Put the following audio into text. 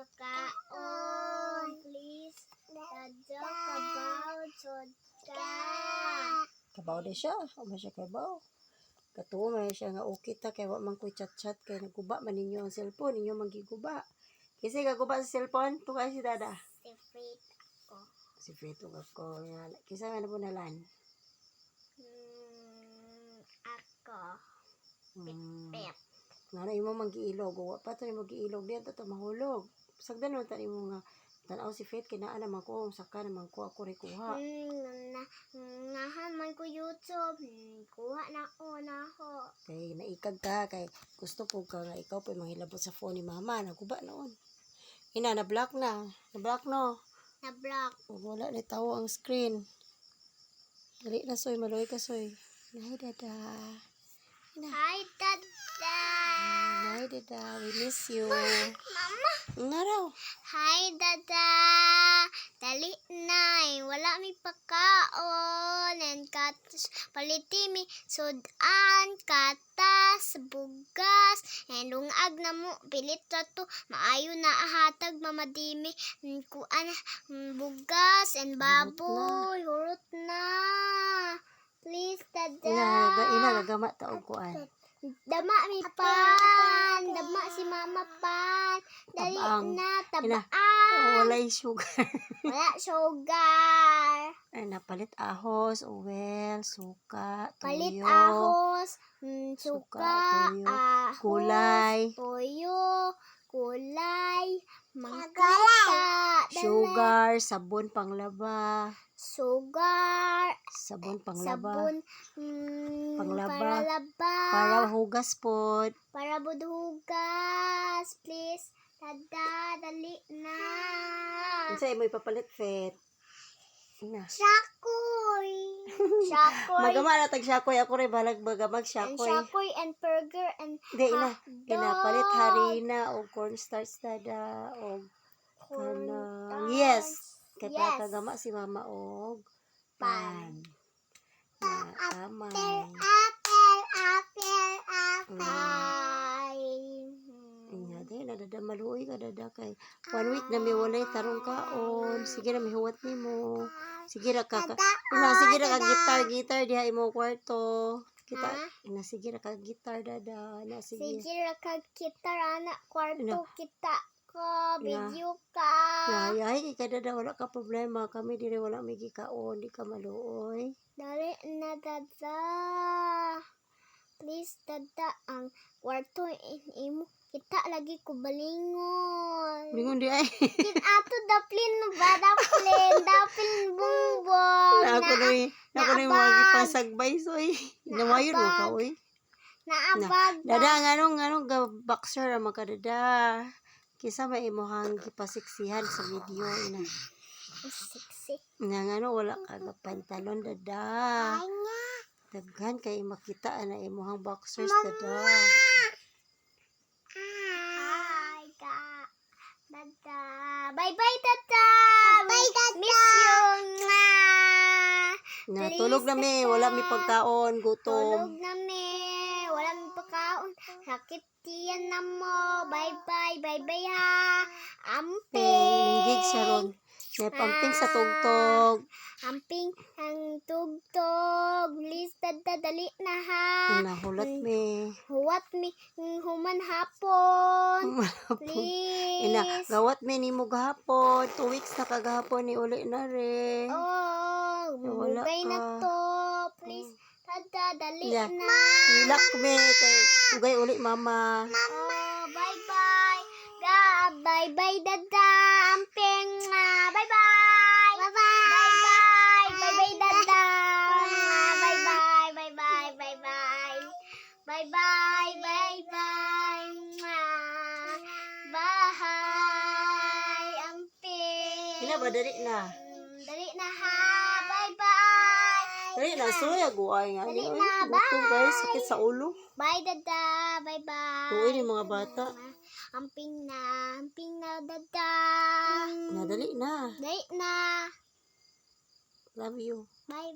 pagkaon. Please, dadya kabaw, sod ka. Kabaw din siya. O ba siya kabaw? Katuwa man siya nga okay ta kay wa man ko'y chat-chat kay naguba man ninyo ang cellphone, ninyo magiguba. Kasi gaguba sa cellphone, tukay si dada. Si Frit ako. Si Frito ako. Kisa nga na po nalan. Ako. Pit-pit. Nga na imo mag-iilog. Wa pa ito mag-iilog diyan. Ito mahulog. Sagdan naman tayo mo nga. Tanaw si Faith, kinaan naman ko. Saka naman ko ako rin kuha. Nahaman ko YouTube. Kuha na ako. Kay naikag ka. Kay gusto po ka nga ikaw po manghilabot sa phone ni mama. Naguba noon. Ina, na-block na. Na-block no. Na-block. Wala na tawo ang screen. Dali na soy. Maluwi ka soy. Hi dada. Ina. Hi, Dada. Hi dada. We miss you. Mama. Nga raw. Hi, Dada. Dali na. Wala may pagkaon. And katas. Paliti mi sudan. Katas. Bugas. And lungag na mo. Pilit na to. Maayo na ahatag mamadimi. Kuan. Bugas. And baboy. Hurot na. Please, Dada. Ina, gagama taong kuan. Dama mi pan. Dama si mama pan. Dali Tabang. na. Ina, Tabaan. walay sugar. Wala sugar. Ay, napalit ahos, uwel, suka, tuyo. Palit ahos. Suka. tuyo, Ahos. kulay. Toyo. Kulay. Mangkata. Sugar, sabon panglaba. Sugar. Sabon panglaba. Sabon. Panglaba. Para laba. Para hugas po. Para budhugas. Please. Dada. Dali na. Kasi mo ipapalit, Fet. Ina. Shakoy. Shakoy. Magama na tag shakoy. Ako rin balag magamag And shakoy. shakoy and burger and Hindi, hotdog. palit harina o cornstarch dada o kanang. Yes. Kaya Yes. kagama si mama og Pan. na amay. Ay. Inya day nadada maluoy ka dada kay 1 week na may walay tarong kaon. Sige na mihuwat nimo. Sige ra ka. Sige ra ka gitar diha imo kwarto. Kita sige ra ka gitar dada. Sige. Sige ra kag kita ana kwarto kita ko Ina. video ka. Ay, kay dada wala ka problema. Kami dire wala may gikaon, di ka maluoy. Dali na dada. Please dada ang kwarto imo kita lagi ko balingon. Lingon di ay. Kin ato daplin ba daplin bungbong. Ako na yung mga gipasagbay soy. Nawayon mo ka oy. Naabag. Dada nganong boxer ang makadada. Kisa may imuhang gipasiksihan sa video ina. Sexy. Ngano wala ka pantalon dada. Ay nga. Daghan kay makita na imuhang boxers dada. Hi ka. Dada. Bye-bye dada. Bye dada. Miss you. Natulog na mi, wala mi pagkaon, gutom. Tulog na me. Wala may pagkaon. Sakit tiyan na mo. Bye-bye. Bye-bye ha. Amping. Linggig siya ron. May pamping sa tugtog. Amping ang tugtog. Please, dada, dali na ha. Nahulat mi. Huwat mi, human hapon. Ina, Please. gawat mi ni mo gahapon. 2 weeks na kagahapon ni uli na rin. Oh, Wala bugay na ka. to. Please, dada, dali Yeah. na. Hilak mi. Kay ugay uli mama. Oh, bye-bye. Bye-bye, dada. Amping. Bye-bye. Bye-bye. Bye-bye, dada. Bye-bye. Bye-bye. Bye-bye. Bye-bye. Bye-bye. Bye. Amping. Ina ba dali na? Dali na ha. Bye-bye. Dali na. Suya guay nga. Dali Ay, na, gutom bye. guys. Sakit sa ulo. Bye, dada. Bye-bye. Tuwi ni mga bata. Amping na, dada. Nadali na. Dali na. Love you. Bye.